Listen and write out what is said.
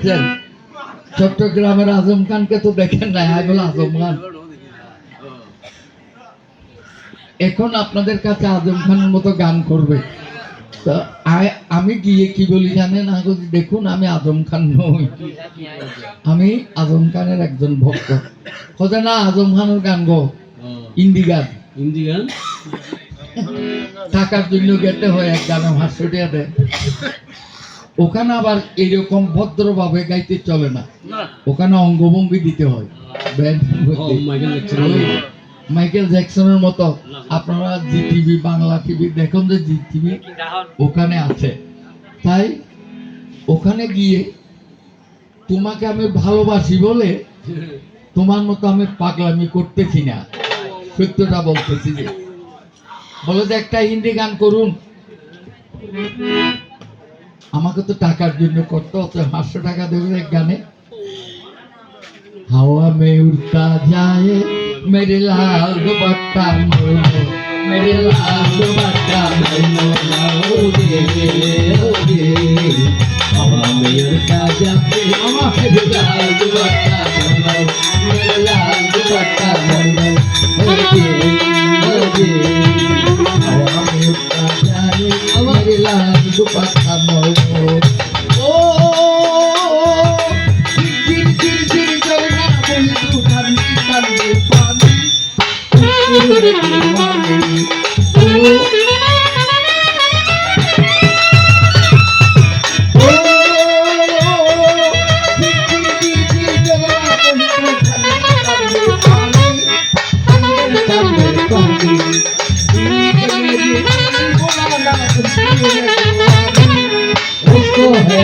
দেখছেন চট্টগ্রামের আজম খানকে তো দেখেন নাই, আমি বলে আজম খান। এখন আপনাদের কাছে আজম খানের মতো গান করবে, তো আমি গিয়ে কি বলি জানেন, দেখুন আমি আজম খান নই, আমি আজম খানের একজন ভক্ত। কোথায় না আজম খানের গান গো, হিন্দি গান, হিন্দি গান টাকার জন্য গেতে হয়, এক গানে 500 টাকা দেয়। ওখানে আবার এরকম ভদ্রভাবে গাইতে চলে না, ওখানে অঙ্গভঙ্গি দিতে হয়, মাইকেল জ্যাকসনের মতো। আপনারা জি টিভি, বাংলা টিভি দেখুন, যে জি টিভি ওখানে আছে। তাই ওখানে গিয়ে তোমাকে আমি ভালোবাসি বলে তোমার মতো আমি পাগলামি করতেছি না, সত্যটা বলতেছি। যে বলে যে একটা হিন্দি গান করুন, আমাকে তো টাকার জন্য করতে হতো, 500 টাকা দেবে এক গানে। হাওয়া মে উড়তা যায় মেরে লাল দুপাট্টা মোড়ো, মেরে লাল দুপাট্টা মোড়ো, হাওয়া মে উড়তা যাবে আমার লাল দুপাট্টা মোড়ো, মেরে লাল দুপাট্টা মোড়ো, হাওয়া মে উড়তা যায় আমার লাল দুপাট্টা মোড়ো। ও उसको है